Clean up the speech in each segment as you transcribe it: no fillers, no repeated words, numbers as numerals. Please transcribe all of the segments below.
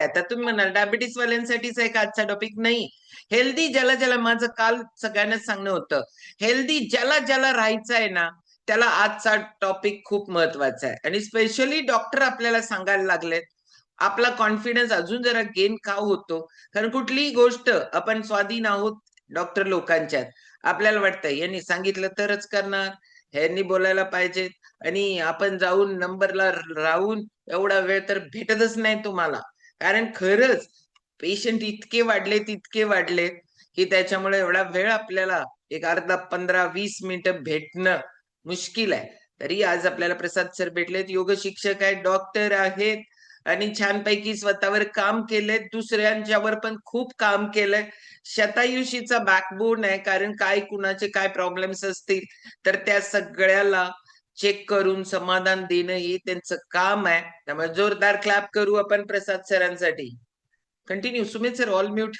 आता तुम्ही म्हणाल डायबिटीस वाल्यांसाठीच आहे का आजचा टॉपिक? नाही. हेल्दी ज्याला ज्याला, माझं काल सगळ्यांनाच सांगणं होतं, हेल्दी ज्याला ज्याला राहायचं आहे ना, त्याला आजचा टॉपिक खूप महत्वाचा आहे. आणि स्पेशली डॉक्टर आपल्याला सांगायला लागलेत, आपला कॉन्फिडन्स अजून जरा गेन का होतो. कारण कुठलीही गोष्ट आपण स्वाधीन आहोत डॉक्टर लोकांच्यात. आपल्याला वाटतं यांनी सांगितलं तरच करणार, ह्यांनी बोलायला पाहिजेत, आणि आपण जाऊन नंबरला राहून एवढा वेळ तर भेटतच नाही तुम्हाला. कारण खरंच पेशंट इतके वाढलेत की त्याच्यामुळे एवढा वेळ आपल्याला एक अर्धा 15-20 मिनिटं भेटणं मुश्किल आहे. तरी आज आपल्याला प्रसाद सर भेटलेत, योग शिक्षक आहेत, डॉक्टर आहेत, आणि छानपैकी स्वतःवर काम केलंय, दुसऱ्यांच्यावर पण खूप काम केलंय. शतायुषीचा बॅकबोन आहे. कारण काय कुणाचे काय प्रॉब्लेम्स असतील तर त्या सगळ्याला चेक करून समाधान देणं हे त्यांचं काम आहे. त्यामुळे जोरदार क्लॅप करू आपण प्रसाद सरांसाठी. Continue. Sumit sir all mute.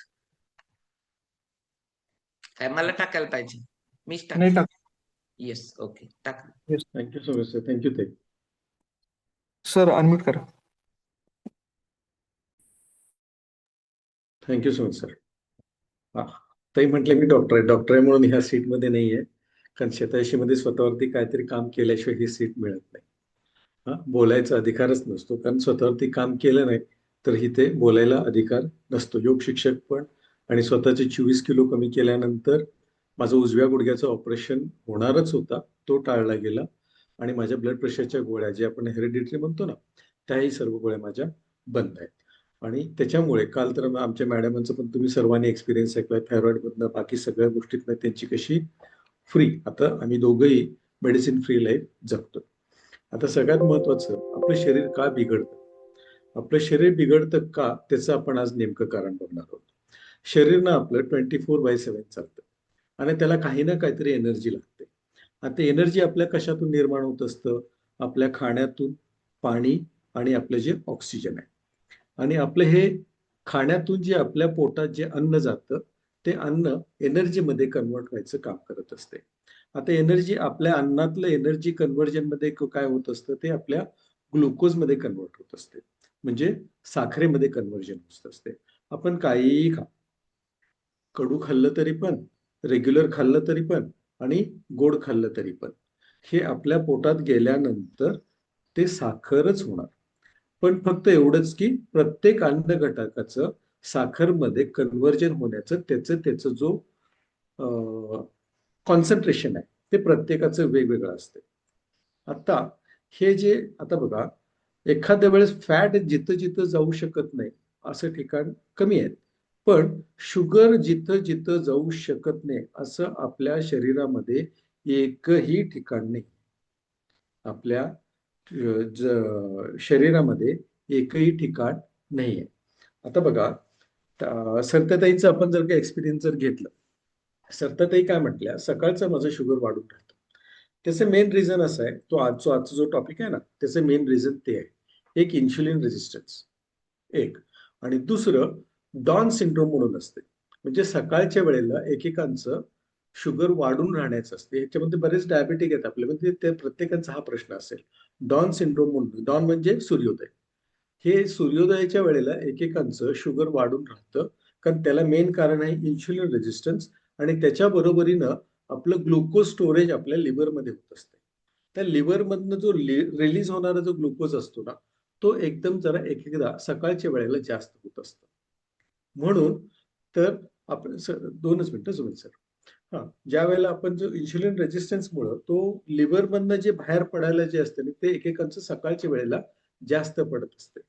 काय मला टाकायला पाहिजे? मीच नाही टाक. टाक. येस, ओके, टाक. Thank you so much sir. Thank you ताई. सर अनम्यूट करा. Thank you so much sir. हा, ताई म्हटले मी डॉक्टर आहे. डॉक्टर आहे म्हणून ह्या सीटमध्ये नाही आहे. कारण शतायुषीमध्ये स्वतःवरती काहीतरी काम केल्याशिवाय ही सीट मिळत नाही. हा, बोलायचा अधिकारच नसतो. कारण स्वतःवरती काम केलं नाही तर इथे बोलायला अधिकार नसतो. योग शिक्षक पण, आणि स्वतःचे 24 किलो कमी केल्यानंतर माझं उजव्या गुडघ्याचं ऑपरेशन होणारच होता, तो टाळला गेला. आणि माझ्या ब्लड प्रेशरच्या गोळ्या, जे आपण हेरिडिटरी म्हणतो ना, त्याही सर्व गोळ्या माझ्या बंद आहेत. आणि त्याच्यामुळे काल तर आमच्या मॅडमांचं पण तुम्ही सर्वांनी एक्सपिरियन्स ऐकलाय, थायरॉइडमधनं बाकी सगळ्या गोष्टीतनं त्यांची कशी फ्री, आता आम्ही दोघंही मेडिसिन फ्री लाईफ जगतो. आता सगळ्यात महत्वाचं, आपलं शरीर का बिघडतं? आपलं शरीर बिघडतं का, त्याचं आपण आज नेमकं कारण बघणार आहोत. शरीर ना आपलं 24/7 चालतं आणि त्याला काही ना काहीतरी एनर्जी लागते. आता एनर्जी आपल्या कशातून निर्माण होत असतं? आपल्या खाण्यातून, पाणी, आणि आपलं जे ऑक्सिजन आहे. आणि आपलं हे खाण्यातून जे आपल्या पोटात जे अन्न जातं, ते अन्न एनर्जीमध्ये कन्वर्ट व्हायचं काम करत असते. आता एनर्जी, आपल्या अन्नातलं एनर्जी कन्व्हर्जन मध्ये काय होत असतं, ते आपल्या ग्लुकोजमध्ये कन्वर्ट होत असते, म्हणजे साखरेमध्ये कन्व्हर्जन होत असते. आपण काहीही खा, कडू खाल्लं तरी पण, रेग्युलर खाल्लं तरी पण, आणि गोड खाल्लं तरी पण, हे आपल्या पोटात गेल्यानंतर ते साखरच होणार. पण फक्त एवढंच की प्रत्येक अन्न घटकाचं साखरमध्ये कन्व्हर्जन होण्याचं त्याचं जो कॉन्सन्ट्रेशन आहे, ते प्रत्येकाचं वेगवेगळं असते. आता हे जे, आता बघा, एखाद्या वेळेस फॅट जिथं जिथं जाऊ शकत नाही असं ठिकाण कमी आहेत, पण शुगर जिथं जिथं जाऊ शकत नाही असं आपल्या शरीरामध्ये एकही ठिकाण नाही. आपल्या शरीरामध्ये एकही ठिकाण नाहीये. आता बघा, सरताताईचं आपण जर का एक्सपिरियन्स जर घेतलं, सरताताई काय म्हटल्या, सकाळचं माझं शुगर वाढून राहतं. त्याचं मेन रिझन असं आहे, आजचा जो टॉपिक आहे ना, त्याचं मेन रिझन ते आहे. एक इन्शुलिन रेजिस्टन्स, एक, आणि दुसरं डॉन सिंड्रोम म्हणून असते. म्हणजे सकाळच्या वेळेला एकेकांचं शुगर वाढून राहण्याचं असते. ह्याच्यामध्ये बरेच डायबेटिक आहेत आपले, म्हणजे ते प्रत्येकाचा हा प्रश्न असेल. डॉन सिंड्रोम म्हणून, डॉन म्हणजे सूर्योदय, हे सूर्योदयाच्या वेळेला एकेकांचं शुगर वाढून राहतं. कारण त्याला मेन कारण आहे इन्शुलिन रेजिस्टन्स, आणि त्याच्या बरोबरीनं आपलं ग्लुकोज स्टोरेज आपल्या लिव्हरमध्ये होत असते. त्या लिव्हरमधनं जो रिलीज होणारा जो ग्लुकोज असतो ना, तो एकदम जरा एक एकदा सकाळच्या वेळेला जास्त होत असतो. म्हणून तर आपण दोनच मिनिटं सुमित सर. हा, ज्या वेळेला आपण जो इन्शुलिन रेजिस्टन्समुळं तो लिव्हरमधनं जे बाहेर पडायला जे असते ना, ते एकेकांचं सकाळच्या वेळेला जास्त पडत असते.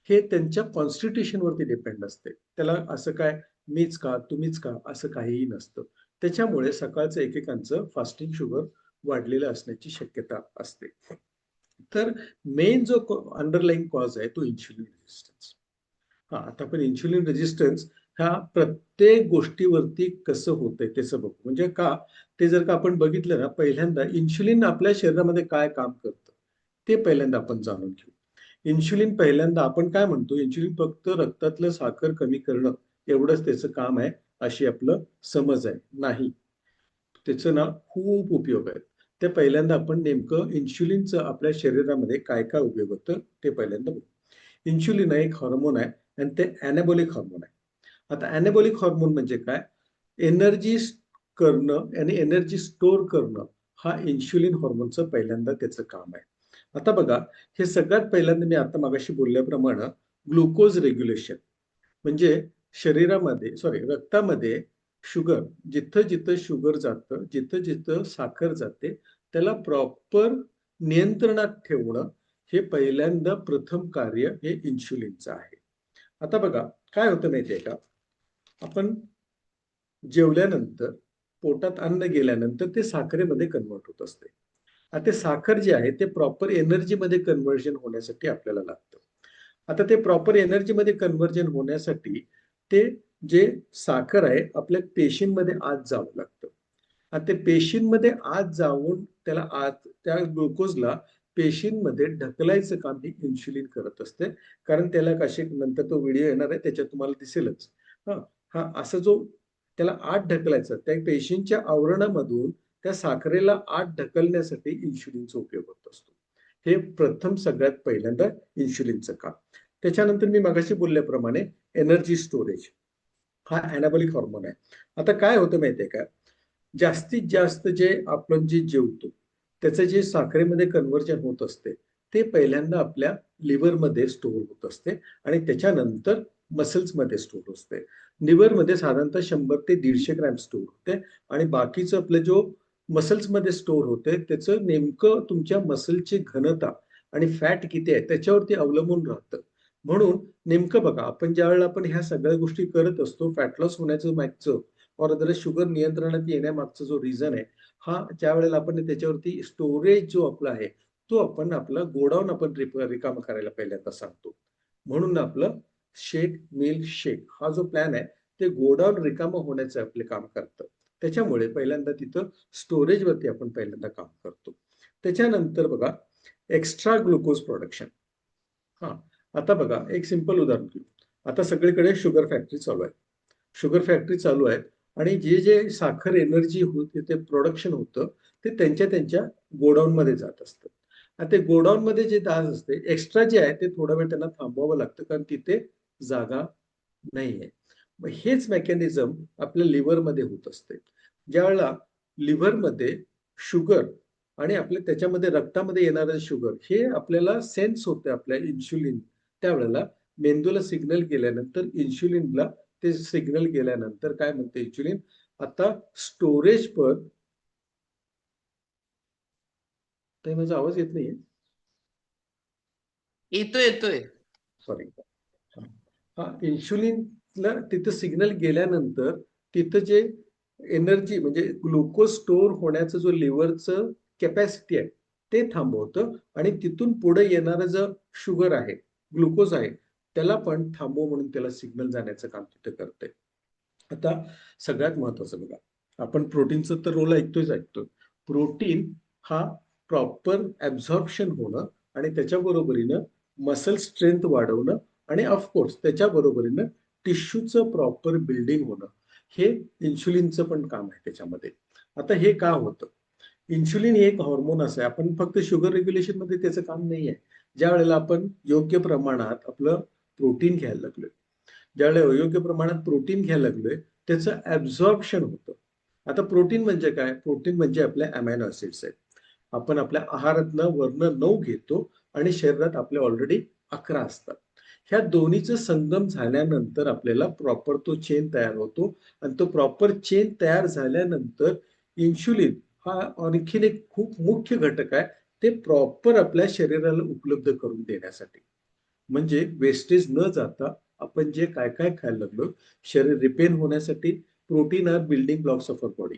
हे त्यांच्या कॉन्स्टिट्यूशन वरती डिपेंड असते. त्याला असं काय मीच का तुम्हीच का असं काहीही नसतं. त्याच्यामुळे सकाळचं एकेकांचं फास्टिंग शुगर वाढलेलं असण्याची शक्यता असते. तर मेन जो अंडरलाईन कॉज आहे तो इन्शुलिन रेजिस्टन्स. हा, आता आपण इन्शुलिन रेजिस्टन्स ह्या प्रत्येक गोष्टीवरती कसं होतंय त्याचं बघू. म्हणजे का, ते जर का आपण बघितलं ना, पहिल्यांदा इन्शुलिन आपल्या शरीरामध्ये काय काम करतं ते पहिल्यांदा आपण जाणून घेऊ. इन्शुलिन, पहिल्यांदा आपण काय म्हणतो, इन्शुलिन फक्त रक्तातलं साखर कमी करणं एवढंच त्याचं काम आहे अशी आपलं समज आहे. नाही, त्याचं ना खूप उपयोग आहेत. ते पहिल्यांदा आपण नेमकं इन्शुलिनचं आपल्या शरीरामध्ये काय काय उपयोग होतं ते पहिल्यांदा बघू. इन्शुलिन हा एक हॉर्मोन आहे, आणि ते ॲनाबॉलिक हार्मोन आहे. आता ॲनाबॉलिक हार्मोन म्हणजे काय? एनर्जी करणं आणि एनर्जी स्टोअर करणं हा इन्शुलिन हॉर्मोनचं पहिल्यांदा त्याचं काम आहे. आता बघा, हे सगळ्यात पहिल्यांदा मी आता मागाशी बोलल्याप्रमाणे ग्लुकोज रेग्युलेशन म्हणजे रक्तामध्ये शुगर, जिथं जिथं शुगर जातं, जिथं जिथं साखर जाते, त्याला प्रॉपर नियंत्रणात ठेवणं हे पहिल्यांदा प्रथम कार्य हे इन्शुलिनचं आहे. आता बघा काय होतं माहितीये का, आपण जेवल्यानंतर पोटात अन्न गेल्यानंतर ते साखरेमध्ये कन्वर्ट होत असते. आता ते साखर जे आहे ते प्रॉपर एनर्जीमध्ये कन्व्हर्जन होण्यासाठी आपल्याला लागतं. आता ते प्रॉपर एनर्जीमध्ये कन्व्हर्जन होण्यासाठी ते जे साखर आहे आपल्या पेशींमध्ये आत जावं लागतं. आता ते पेशींमध्ये आत जाऊन त्याला त्या ग्लुकोजला पेशींमध्ये ढकलायचं काम हे इन्शुलिन करत असते. कारण त्याला कसे नंतर तो व्हिडिओ येणार आहे त्याच्यात तुम्हाला दिसेलच. असा जो त्याला आत ढकलायचं त्या पेशींच्या आवरणामधून त्या साखरेला आत ढकलण्यासाठी इन्शुलिनचा उपयोग होत असतो. हे प्रथम सगळ्यात पहिल्यांदा इन्शुलिनचं काम. त्याच्यानंतर मी मगाशी बोलल्याप्रमाणे एनर्जी स्टोरेज हा ॲनाबॉलिक हार्मोन आहे. आता काय होतं माहितीये का, जास्तीत जास्त जे आपण जे जेवतो त्याचं जे साखरेमध्ये कन्व्हर्जन होत असते ते पहिल्यांदा आपल्या लिव्हरमध्ये स्टोअर होत असते आणि त्याच्यानंतर मसल्समध्ये स्टोअर असते. लिव्हरमध्ये साधारणतः 100 ते 150 ग्रॅम स्टोअर होते आणि बाकीचं आपलं जो मसल्समध्ये स्टोअर होते त्याचं नेमकं तुमच्या मसलची घनता आणि फॅट किती आहे त्याच्यावरती अवलंबून राहतं. म्हणून नेमकं बघा, आपण ज्यावेळेला आपण ह्या सगळ्या गोष्टी करत असतो, फॅट लॉस होण्याचं मागचं और अदर शुगर नियंत्रणात येण्यामागचा जो रिझन आहे, हा ज्या वेळेला आपण त्याच्यावरती स्टोरेज जो आपला आहे तो आपण आपला गोडाऊन आपण रिकामा करायला पहिल्यांदा सांगतो. म्हणून आपलं मिल्क शेक हा जो प्लॅन आहे ते गोडाऊन रिकामा होण्याचं आपले काम करतं. त्याच्यामुळे पहिल्यांदा तिथं स्टोरेजवरती आपण पहिल्यांदा काम करतो. त्याच्यानंतर बघा एक्स्ट्रा ग्लुकोज प्रोडक्शन. आता बघा एक सिंपल उदाहरण घेऊ. आता सगळीकडे शुगर फॅक्टरी चालू आहे. शुगर फॅक्टरी चालू आहे आणि जे जे साखर एनर्जी होते ते प्रोडक्शन होतं ते त्यांच्या गोडाऊन मध्ये जात असतं. आता ते गोडाऊन मध्ये जे तास असते एक्स्ट्रा जे आहे ते थोडा वेळ त्यांना थांबवावं लागतं कारण तिथे जागा नाहीये. मग हेच मेकॅनिझम आपल्या लिव्हरमध्ये होत असते. ज्यावेळेला लिव्हरमध्ये शुगर आणि आपल्या त्याच्यामध्ये रक्तामध्ये येणारं शुगर हे आपल्याला सेन्स होते आपल्या इन्शुलिन, त्यावेळेला मेंदूला सिग्नल गेल्यानंतर इन्शुलिनला ते सिग्नल गेल्यानंतर काय म्हणते इन्शुलिन, आता स्टोरेज पर ते माझा आवाज येत नाहीये. येतोय. सॉरी. इन्शुलिनला तिथं सिग्नल गेल्यानंतर तिथं जे एनर्जी म्हणजे ग्लुकोज स्टोअर होण्याचं जो लिव्हरचं कॅपॅसिटी आहे ते थांबवतं आणि तिथून पुढे येणारं जो शुगर आहे, ग्लुकोज आहे, त्याला पण थांबव म्हणून त्याला सिग्नल जाण्याचं काम तिथं करते. आता सगळ्यात महत्वाचं बघा, आपण प्रोटीनचं तर रोल ऐकतोय. प्रोटीन हा प्रॉपर ऍब्झॉर्प्शन होणं आणि त्याच्या बरोबरीनं मसल स्ट्रेंथ वाढवणं आणि ऑफकोर्स त्याच्या बरोबरीनं टिश्यूचं प्रॉपर बिल्डिंग होणं हे इन्शुलिनचं पण काम आहे त्याच्यामध्ये. आता हे का होतं? इन्शुलिन हे एक हॉर्मोन असं आहे, आपण फक्त शुगर रेग्युलेशन मध्ये त्याचं काम नाही आहे. ज्या वेळेला आपण योग्य प्रमाणात आपलं प्रोटीन घ्यायला लागलोय, ज्यावेळेला योग्य प्रमाणात प्रोटीन घ्यायला लागलोय त्याचं ऍब्झॉर्प्शन होतं. आता प्रोटीन म्हणजे काय? प्रोटीन म्हणजे आपल्या अमायनो ऍसिड्स आहेत. आपण आपल्या आहारातनं वरनं 9 घेतो आणि शरीरात आपले ऑलरेडी 11 असतात. ह्या दोन्हीचं संगम झाल्यानंतर आपल्याला प्रॉपर तो चेन तयार होतो आणि तो प्रॉपर चेन तयार झाल्यानंतर इन्शुलिन हा आणखीन एक खूप मुख्य घटक आहे, ते प्रॉपर आपल्या शरीराला उपलब्ध करून देण्यासाठी. म्हणजे वेस्टेज न जाता आपण जे काय काय खायला लागलो, शरीर रिपेन होण्यासाठी protein are building blocks of a body,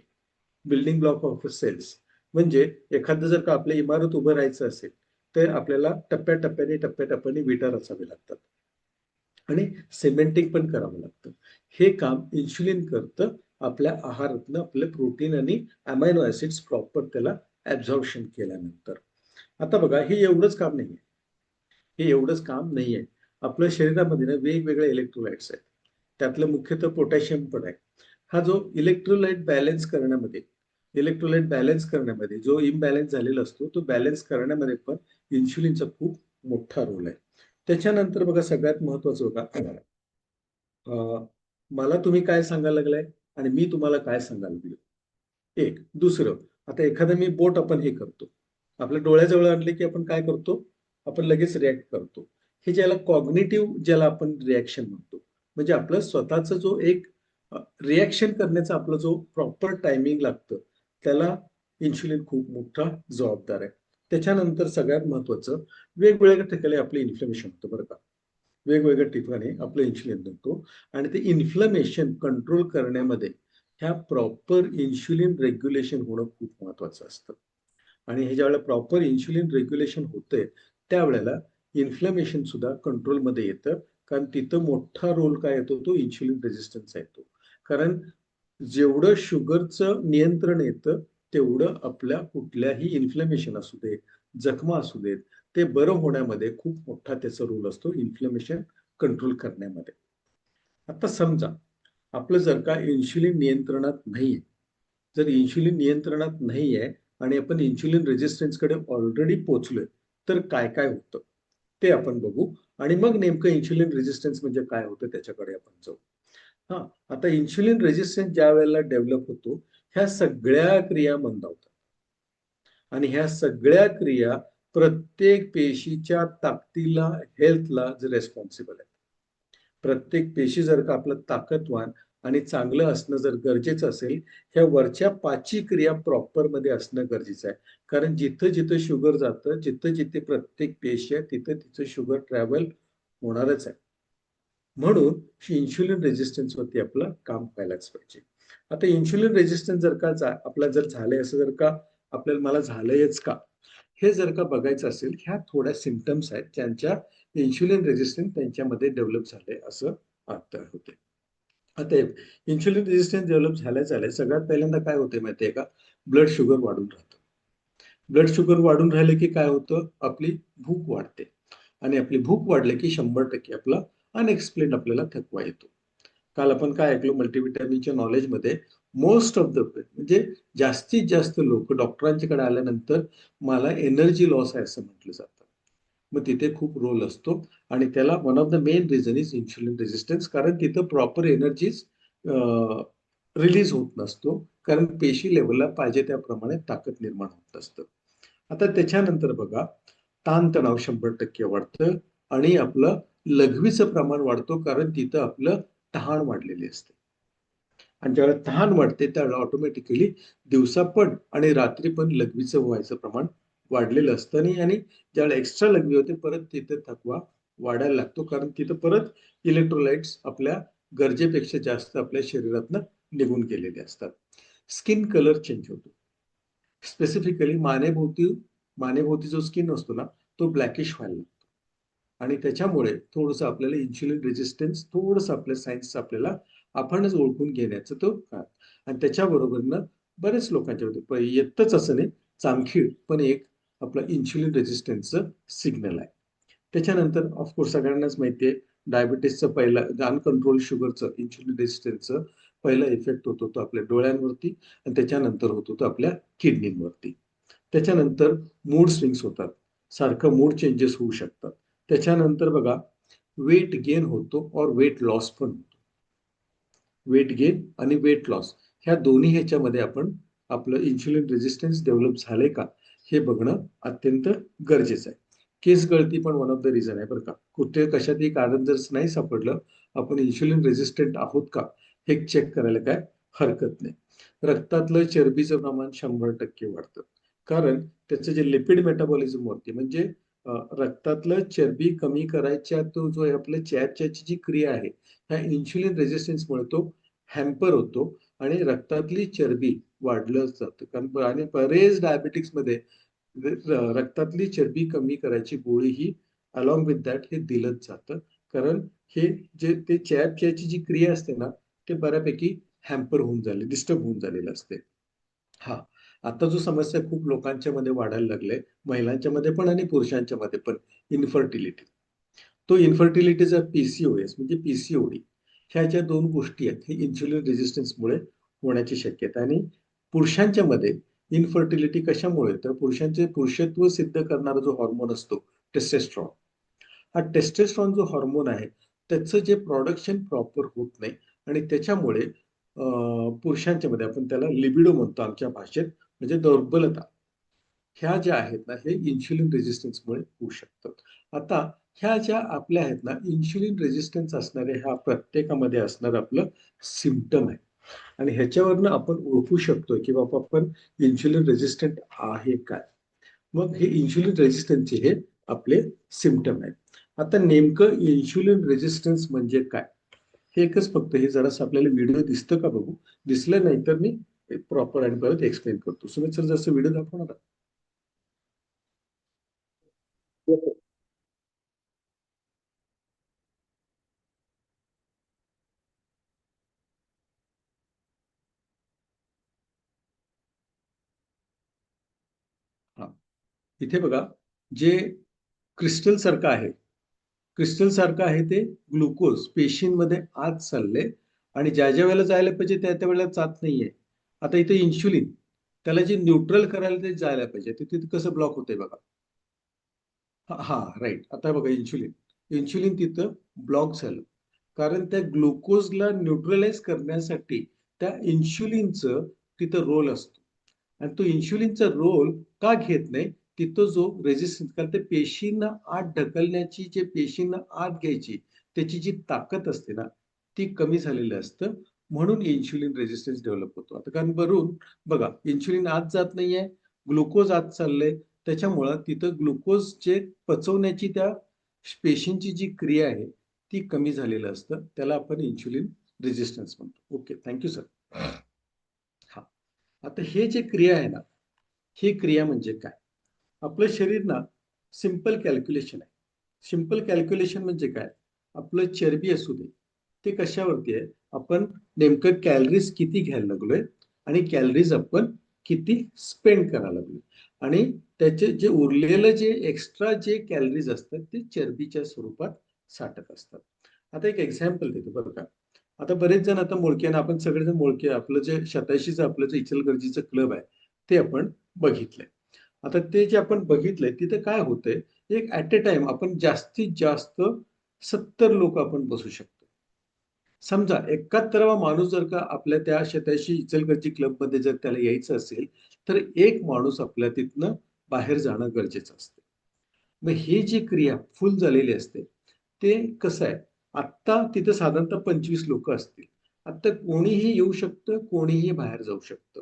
building block of cells. म्हणजे एखादं जर का आपल्या इमारत उभं राहायचं असेल तर आपल्याला टप्प्याटप्प्याने विटा रचावे लागतात आणि सिमेंटिंग पण करावं लागतं. हे काम इन्शुलिन करतं आपल्या आहारातनं आपलं प्रोटीन आणि अमायनो ऍसिड्स प्रॉपर त्याला ऍब्झॉर्प्शन केल्यानंतर. आता बघा हे एवढंच काम नाहीये, हे एवढंच काम नाहीये. आपल्या शरीरामध्ये ना वेगवेगळे इलेक्ट्रोलाइट्स आहेत, त्यातलं मुख्यतः पोटॅशियम पण आहे. हा जो इलेक्ट्रोलाइट बॅलन्स करण्यामध्ये जो इम्बॅलन्स झालेला असतो तो बॅलन्स करण्यामध्ये पण इन्शुलिनचा खूप मोठा रोल आहे. त्याच्यानंतर बघा सगळ्यात महत्वाचं बघा अं, मला तुम्ही काय सांगायला लागलाय आणि मी तुम्हाला काय सांगायला लागलो. एक दुसरं, आता एखादं मी बोट आपण हे करतो, आपल्या डोळ्याजवळ आणले की आपण काय करतो, आपण लगेच रिॲक्ट करतो. हे ज्याला कॉग्निटिव्ह, ज्याला आपण रिॲक्शन म्हणतो, म्हणजे आपलं स्वतःचा जो एक रिॲक्शन करण्याचा आपला जो प्रॉपर टायमिंग लागतं, त्याला इन्शुलिन खूप मोठा जबाबदार आहे. त्याच्यानंतर सगळ्यात महत्वाचं, वेगवेगळ्या ठिकाणी आपलं इन्फ्लेमेशन होतं बरं का. वेगवेगळ्या ठिकाणी आपलं इन्शुलिन बनतो आणि ते इन्फ्लमेशन कंट्रोल करण्यामध्ये ह्या प्रॉपर इन्शुलिन रेग्युलेशन होणं खूप महत्वाचं असतं. आणि हे ज्यावेळेला प्रॉपर इन्शुलिन रेग्युलेशन होतंय, त्यावेळेला इन्फ्लमेशन सुद्धा कंट्रोलमध्ये येतं. कारण तिथं मोठा रोल काय येतो, तो इन्शुलिन रेजिस्टन्सचा येतो. कारण जेवढं शुगरचं नियंत्रण येतं, तेवढं आपल्या कुठल्याही इन्फ्लमेशन असू दे, जखमा असू देत, ते बरं होण्यामध्ये खूप मोठा त्याचा रोल असतो इन्फ्लमेशन कंट्रोल करण्यामध्ये. आता समजा आपलं जर का इन्शुलिन नियंत्रणात नाहीये, जर इन्शुलिन नियंत्रणात नाहीये आणि आपण इन्शुलिन रेजिस्टन्सकडे ऑलरेडी पोहोचलोय, तर काय काय होतं ते आपण बघू आणि मग नेमकं इन्शुलिन रेजिस्टन्स म्हणजे काय होतं त्याच्याकडे आपण जाऊ. हा, आता इन्शुलिन रेजिस्टन्स ज्या वेळेला डेव्हलप होतो, ह्या सगळ्या क्रिया मंदावतात आणि ह्या सगळ्या क्रिया प्रत्येक पेशीच्या ताकदीला, हेल्थला रेस्पॉन्सिबल आहे. प्रत्येक पेशी जर का आपलं ताकदवान आणि चांगलं असणं जर गरजेचं असेल, ह्या वरच्या पाचही क्रिया प्रॉपर मध्ये असणं गरजेचं आहे. कारण जिथं जिथं शुगर जातं, जिथं जिथे प्रत्येक पेशी आहे, तिथं तिथं शुगर ट्रॅव्हल होणारच आहे. म्हणून इन्शुलिन रेजिस्टन्स वरती आपलं काम व्हायलाच पाहिजे. आता इन्शुलिन रेजिस्टन्स जर का आपला जर झालंय, असं जर का आपल्याला मला झालंयच का, हे जर का बघायचं असेल, ह्या थोड्या सिम्पटम्स आहेत ज्यांच्या इन्शुलिन रेजिस्टन्स त्यांच्यामध्ये डेव्हलप झालंय असं अर्थ होते. आता इन्शुलिन रेजिस्टन्स डेव्हलप झालंय, सगळ्यात पहिल्यांदा काय होते माहितीये का, ब्लड शुगर वाढून राहतं. ब्लड शुगर वाढून राहिले की काय होतं, आपली भूक वाढते आणि आपली भूक वाढली की 100% आपला अनएक्सप्लेन्ड आपल्याला थकवा येतो. काल आपण काय ऐकलो मल्टीव्हिटॅमिनच्या नॉलेजमध्ये, मोस्ट ऑफ द म्हणजे जास्तीत जास्त लोक डॉक्टरांच्याकडे आल्यानंतर मला एनर्जी लॉस आहे असं म्हटलं जातं. मग तिथे खूप रोल असतो आणि त्याला one of the main reason is insulin resistance. कारण तिथं प्रॉपर एनर्जीज रिलीज होत नसतो, कारण पेशी लेवलला पाहिजे त्याप्रमाणे ताकद निर्माण होत असतं. आता त्याच्यानंतर बघा, ताणतणाव 100% वाढतं आणि आपलं लघवीचं प्रमाण वाढतो, कारण तिथं आपलं तहान वाढलेली असते. आणि ज्यावेळेला तहान वाढते त्यावेळेला ऑटोमॅटिकली दिवसा पण आणि रात्री पण लघवीचं व्हायचं प्रमाण वाढलेलं असतं आणि ज्यावेळेला एक्स्ट्रा लघवी होते, परत तिथे थकवा वाढायला लागतो, कारण तिथं परत इलेक्ट्रोलाइट्स आपल्या गरजेपेक्षा जास्त आपल्या शरीरातनं निघून गेलेले असतात. स्किन कलर चेंज होतो. स्पेसिफिकली मानेभोवती जो स्किन असतो ना, तो ब्लॅकिश व्हायला लागतो आणि त्याच्यामुळे थोडंसं आपल्याला इन्शुलिन रेजिस्टन्स, थोडंसं आपल्या सायन्स आपल्याला आपणच ओळखून घेण्याचं तो काळ. आणि त्याच्याबरोबरनं बरेच लोकांच्या होते येतच असं नाही, चामखीड पण एक आपलं इन्शुलिन रेजिस्टन्सचं सिग्नल आहे. त्याच्यानंतर ऑफकोर्स सगळ्यांनाच माहिती आहे, डायबिटीसचं पहिला अनकंट्रोल शुगरचं इन्शुलिन रेजिस्टन्सचं पहिला इफेक्ट होतो तो आपल्या डोळ्यांवरती आणि त्याच्यानंतर होतो तो आपल्या किडनीवरती. त्याच्यानंतर मूड स्विंग्स होतात, सारखं मूड चेंजेस होऊ शकतात. त्याच्यानंतर बघा, वेट गेन होतो और वेट लॉस पण होतो. वेट गेन आणि वेट लॉस ह्या दोन्ही ह्याच्यामध्ये आपण आपलं इन्शुलिन रेजिस्टन्स डेव्हलप झालंय का हे बघणं अत्यंत गरजेचं आहे. केस गळती पण वन ऑफ द रिझन आहे बरं का. कुठे कशातही कारण जर नाही सापडलं, आपण इन्शुलिन रेजिस्टंट आहोत का हे चेक करायला काय हरकत नाही. रक्तातलं चरबीचं प्रमाण 100% वाढतं, कारण त्याचं जे लिपिड मेटाबॉलिझम वरती, म्हणजे रक्तातलं चरबी कमी करायच्या तो जो आपल्या चयापचयाची जी क्रिया आहे, ह्या इन्शुलिन रेजिस्टन्समुळे तो हॅम्पर होतो आणि रक्तातली चरबी वाढलं जातं. कारण आणि बरेच डायबेटिक्समध्ये रक्तातली चरबी कमी करायची गोळी ही अलॉंग विथ दॅट हे दिलंच जातं. कारण हे जे ते चयापचयाची जी क्रिया असते ना, ते बऱ्यापैकी हॅम्पर होऊन झाले, डिस्टर्ब होऊन झालेलं असते. हा, आता जो समस्या खूप लोकांच्या मध्ये वाढायला लागले, महिलांच्या मध्ये पण आणि पुरुषांच्या मध्ये पण, इन्फर्टिलिटी. तो इन्फर्टिलिटीचा पीसीओएस म्हणजे पीसीओडी, ह्या ज्या दोन गोष्टी आहेत, हे इन्शुलिन रेजिस्टन्समुळे होण्याची शक्यता. आणि पुरुषांच्या मध्ये इन्फर्टिलिटी कशामुळे, तर पुरुषांचे पुरुषत्व सिद्ध करणारा जो हॉर्मोन असतो टेस्टेस्ट्रॉन, हा टेस्टेस्ट्रॉन जो हॉर्मोन आहे, त्याचं जे प्रोडक्शन प्रॉपर होत नाही आणि त्याच्यामुळे पुरुषांच्या मध्ये आपण त्याला लिबिडो म्हणतो आमच्या भाषेत, म्हणजे दौर्बलता, ह्या ज्या आहेत ना हे इन्शुलिन रेझिस्टन्समुळे होऊ शकतात. आता ह्या ज्या आपल्या आहेत ना इन्शुलिन रेझिस्टन्स असणारे ह्या प्रत्येकामध्ये असणार आपलं सिम्पटम आहे आणि ह्याच्यावरनं आपण ओळखू शकतो की बाबा आपण इन्शुलिन रेझिस्टंट आहे काय. मग हे इन्शुलिन रेझिस्टन्सचे हे आपले सिम्पटम आहेत. आता नेमकं इन्शुलिन रेझिस्टन्स म्हणजे काय हे एकच फक्त हे जरासं आपल्याला व्हिडिओ दिसतं का बघू. दिसलं नाही तर मी प्रॉपर आणि परत एक्सप्लेन करतो. सुमित सर जसं व्हिडिओ दाखवणार. हा, इथे बघा जे क्रिस्टल सारखं आहे, क्रिस्टल सारखं आहे ते ग्लुकोज पेशींमध्ये आत चालले आणि ज्या ज्या वेळेला जायला पाहिजे त्या त्या वेळेला जात नाहीये. आता इथे इन्शुलिन त्याला जे न्यूट्रल करायला ते जायला पाहिजे ते तिथे कसं ब्लॉक होतंय बघा. हा राईट. आता बघा इन्शुलिन, इन्शुलिन तिथं ब्लॉक झालं कारण त्या ग्लुकोजला न्यूट्रलाइज करण्यासाठी त्या इन्शुलिनचं तिथं रोल असतो आणि तो इन्शुलिनचा रोल का घेत नाही, तिथं जो रेझिस्टन्स, कारण ते पेशींना आत ढकलण्याची, जे पेशींना आत घ्यायची त्याची जी ताकद असते ना ती कमी झालेली असतं, म्हणून इन्शुलिन रेझिस्टन्स डेव्हलप होतो. आता कारण भरून बघा इन्शुलिन आत जात नाहीये, ग्लुकोज आत चाललंय, त्याच्यामुळं तिथं ग्लुकोज जे पचवण्याची त्या पेशींची जी क्रिया आहे ती कमी झालेलं असतं, त्याला आपण इन्शुलिन रेझिस्टन्स म्हणतो. Okay, thank you sir. हा, आता हे जे क्रिया आहे ना, ही क्रिया म्हणजे काय. आपलं शरीर ना सिंपल कॅल्क्युलेशन आहे. सिंपल कॅल्क्युलेशन म्हणजे काय, आपलं चरबी असू दे ते कशावरती आहे, आपण नेमकं कॅलरीज किती घ्यायला लागलोय आणि कॅलरीज आपण किती स्पेंड करायला लागलोय आणि त्याचे जे उरलेलं जे एक्स्ट्रा जे कॅलरीज असतात ते चरबीच्या स्वरूपात साठत असतात. आता एक एक्झाम्पल देतो बरं का. आता बरेच जण आता मोळक्यानं, आपण सगळेजण मोळके, आपलं जे 87चं आपलं जे इचलकरंजीचं क्लब आहे ते आपण बघितलंय. आता ते जे आपण बघितलंय तिथे काय होतंय, एक ऍट अ टाइम आपण जास्तीत जास्त 70 लोक आपण बसू शकतो. समजा 71वा माणूस जर का आपल्या त्या 87 इचलकरंजी क्लबमध्ये जर त्याला यायचं असेल तर एक माणूस आपल्या तिथनं बाहेर जाणं गरजेचं असतं. मग ही जी क्रिया फुल झालेली असते ते कसं आहे, आत्ता तिथं साधारणतः 25 लोक असतील. आता कोणीही येऊ शकतं, कोणीही बाहेर जाऊ शकतं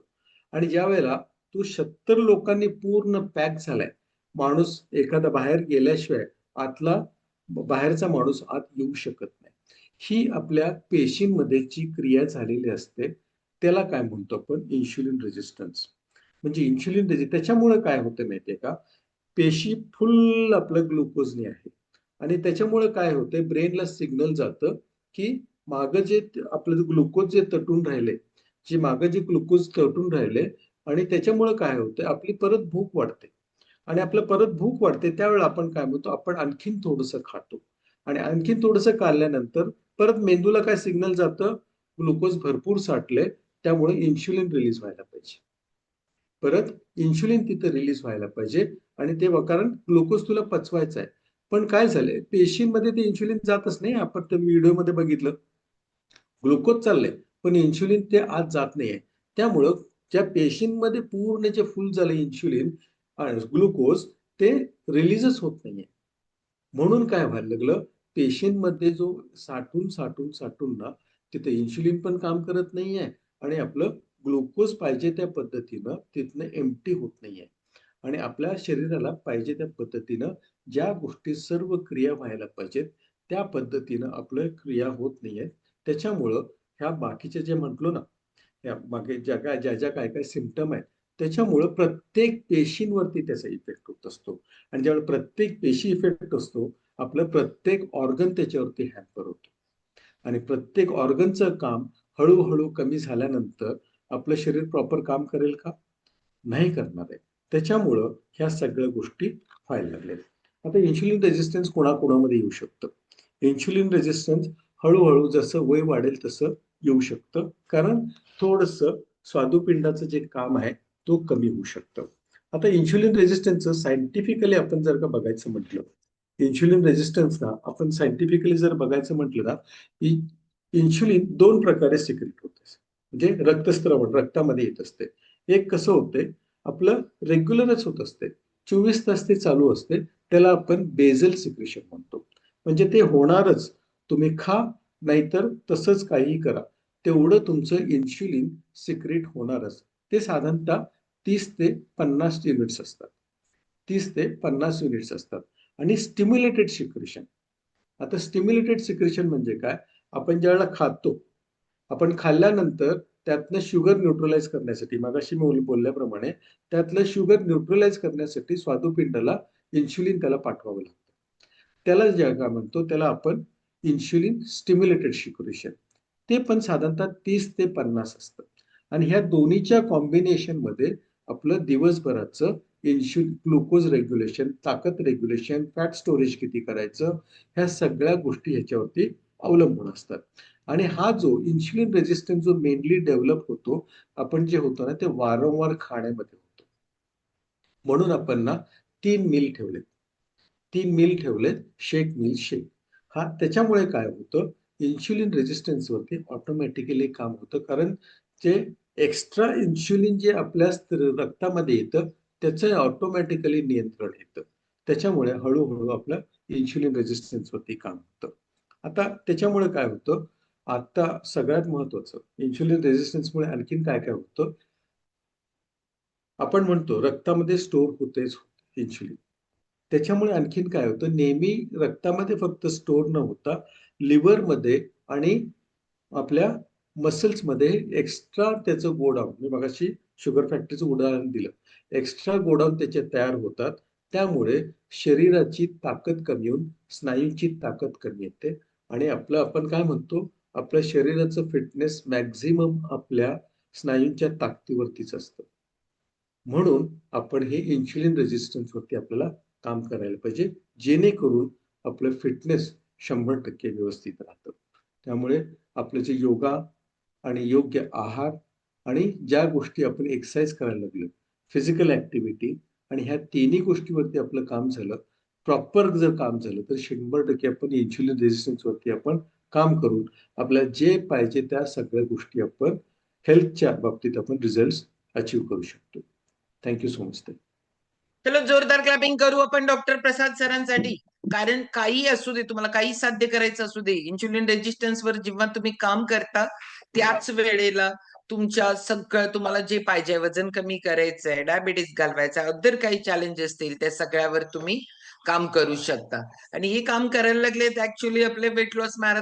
आणि ज्या वेळेला तो 70 लोकांनी पूर्ण पॅक झालाय, माणूस एखादा बाहेर गेल्याशिवाय आतला बाहेरचा माणूस आत येऊ शकत नाही. ही आपल्या पेशींमध्ये जी क्रिया झालेली असते त्याला काय म्हणतो आपण, इन्शुलिन रेझिस्टन्स. म्हणजे इन्शुलिन त्याच्यामुळे काय होतं माहितीये का, पेशी फुल आपलं ग्लुकोजने आहे आणि त्याच्यामुळे काय होतंय, ब्रेनला सिग्नल जातं की मागं जे आपलं ग्लुकोज जे तटून राहिले, जे मागं जे ग्लुकोज तटून राहिले आणि त्याच्यामुळे काय होतंय, आपली परत भूक वाढते आणि आपलं परत भूक वाढते त्यावेळेला आपण काय म्हणतो, आपण आणखीन थोडंसं खातो आणि आणखीन थोडंसं खाल्ल्यानंतर परत मेंदूला काय सिग्नल जातं, ग्लुकोज भरपूर साठले त्यामुळे इन्शुलिन रिलीज व्हायला पाहिजे. परत इन्शुलिन तिथे रिलीज व्हायला पाहिजे आणि ते कारण ग्लुकोज तुला पचवायचा आहे. पण काय झालंय, पेशींमध्ये ते इन्शुलिन जातच नाही. आपण त्या व्हिडिओमध्ये बघितलं, ग्लुकोज चाललंय पण इन्शुलिन ते आत जात नाहीये. त्यामुळं ज्या पेशींमध्ये पूर्ण जे फुल झालं इन्शुलिन ग्लुकोज ते रिलीजच होत नाहीये. म्हणून काय व्हायला लागलं, पेशींमध्ये जो साठून ना तिथे इन्शुलिन पण काम करत नाहीये आणि आपलं ग्लुकोज पाहिजे त्या पद्धतीनं तिथनं एम्प्टी होत नाहीये आणि आपल्या शरीराला पाहिजे त्या पद्धतीनं ज्या गोष्टी सर्व क्रिया व्हायला पाहिजेत त्या पद्धतीनं आपलं क्रिया होत नाहीये. त्याच्यामुळं ह्या बाकीचे जे म्हटलो ना, या मागे ज्या काय काय सिम्पटम आहेत त्याच्यामुळं प्रत्येक पेशींवरती त्याचा इफेक्ट होत असतो आणि ज्यावेळी प्रत्येक पेशी इफेक्ट असतो, आपलं प्रत्येक ऑर्गन त्याच्यावरती हॅम्पर होतो आणि प्रत्येक ऑर्गनचं काम हळूहळू कमी झाल्यानंतर आपलं शरीर प्रॉपर काम करेल का, नाही करणार आहे. त्याच्यामुळं ह्या सगळ्या गोष्टी व्हायला लागल्या. आता इन्शुलिन रेझिस्टन्स कोणाकोणामध्ये येऊ शकतं. इन्शुलिन रेझिस्टन्स हळूहळू जसं वय वाढेल तसं येऊ शकतं, कारण थोडंसं स्वादुपिंडाचं जे काम आहे तो कमी होऊ शकतं. आता इन्शुलिन रेझिस्टन्सचं सायंटिफिकली आपण जर का बघायचं म्हटलं इन्शुलिन रेजिस्टन्स ना आपण सायंटिफिकली जर बघायचं म्हटलं ना, की इन्शुलिन 2 प्रकारे सिक्रेट होते. म्हणजे रक्तस्त्राव रक्तामध्ये येत असते. एक कसं होतंय, आपलं रेग्युलरच होत असते. 24 तास ते चालू असते. त्याला आपण बेझल सिक्रेशन म्हणतो. म्हणजे ते होणारच. तुम्ही खा, नाहीतर तसंच काहीही करा. तेवढं तुमचं इन्शुलिन सिक्रेट होणारच. ते साधारणतः 30 ते 50 युनिट्स असतात. 30 ते 50 युनिट्स असतात. आणि स्टिम्युलेटेड सिक्रेशन. आता स्टिम्युलेटेड सिक्रेशन म्हणजे काय? आपण ज्यावेळेला खातो, आपण खाल्ल्यानंतर त्यातनं शुगर न्यूट्रलाइज करण्यासाठी, मगाशी मी बोलल्याप्रमाणे त्यातलं शुगर न्यूट्रलाइज करण्यासाठी स्वादुपिंडाला इन्शुलिन त्याला पाठवावं लागतं. त्याला जे काय म्हणतो, त्याला आपण इन्शुलिन स्टिम्युलेटेड सिक्रेशन. ते पण साधारणतः 30 ते 50 असतं. आणि ह्या दोन्हीच्या कॉम्बिनेशनमध्ये आपलं दिवसभराचं ग्लुकोज रेग्युलेशन, ताकद रेग्युलेशन, फॅट स्टोरेज किती करायचं, ह्या सगळ्या गोष्टी ह्याच्यावरती अवलंबून असतात. आणि हा जो इन्शुलिन रेझिस्टन्स जो मेनली डेव्हलप होतो, आपण जे होतो ना, ते वारंवार खाण्यामध्ये होतो. म्हणून आपण ना 3 मील ठेवलेत. 3 मील ठेवलेत, शेक, मील, शेक. हा त्याच्यामुळे काय होतं, इन्शुलिन रेझिस्टन्सवरती ऑटोमॅटिकली काम होतं. कारण जे एक्स्ट्रा इन्शुलिन जे आपल्या रक्तामध्ये येतं, त्याचं ऑटोमॅटिकली नियंत्रण येतं. त्याच्यामुळे हळू-हळू आपलं इन्शुलिन रेझिस्टन्सवरती काम होतं. आता त्याच्यामुळे काय होतं, आता सगळ्यात महत्त्वाचं इन्शुलिन रेझिस्टन्समुळे आणखीन काय-काय होतं, आपण म्हणतो रक्तामध्ये स्टोअर होतेच इन्शुलिन. त्याच्यामुळे आणखीन काय होतं, नेहमी रक्तामध्ये फक्त स्टोअर न होता लिव्हरमध्ये आणि आपल्या मसल्समध्ये एक्स्ट्रा त्याचं गोडाऊन, मी मगाशी शुगर फॅक्टरीचं उदाहरण दिलं. एक्स्ट्रा गोडाऊन त्याचे तयार होतात. त्यामुळे शरीराची ताकद कमी होऊन स्नायूंची ताकद कमी येते आणि आपलं आपण काय म्हणतो, आपल्या शरीराचं फिटनेस मॅक्सिमम आपल्या स्नायूंच्या ताकदीवरतीच असतं. म्हणून आपण हे इन्शुलिन रेझिस्टन्सवरती आपल्याला काम करायला पाहिजे, जेणेकरून आपलं फिटनेस 100% व्यवस्थित राहतं. त्यामुळे आपलं जे योगा आणि योग्य आहार आणि ज्या गोष्टी आपण एक्सरसाइज करायला लागलो, फिजिकल ॲक्टिव्हिटी आणि ह्या तिन्ही गोष्टीवरती आपलं काम झालं, प्रॉपर जर काम झालं, तर 100% आपण इन्शुलिन रेझिस्टन्सवरती आपण काम करून आपल्याला जे पाहिजे त्या सगळ्या गोष्टी आपण हेल्थच्या बाबतीत आपण रिझल्ट्स अचीव्ह करू शकतो. Thank you so much. चलो जोरदार क्लॅपिंग करू आपण डॉक्टर प्रसाद सरांसाठी. कारण काही असू दे, तुम्हाला काही साध्य करायचं असू दे, इन्शुलिन रेजिस्टन्सवर जेव्हा तुम्ही काम करता त्याच वेळेला तुमच्या सगळं तुम्हाला जे पाहिजे, वजन कमी करायचंय, डायबिटीस घालवायचा, अदर काही चॅलेंज असतील त्या सगळ्यावर तुम्ही काम करू शकता. आणि हे काम करायला लागले ऍक्च्युअली आपले वेट लॉस मॅरेथॉन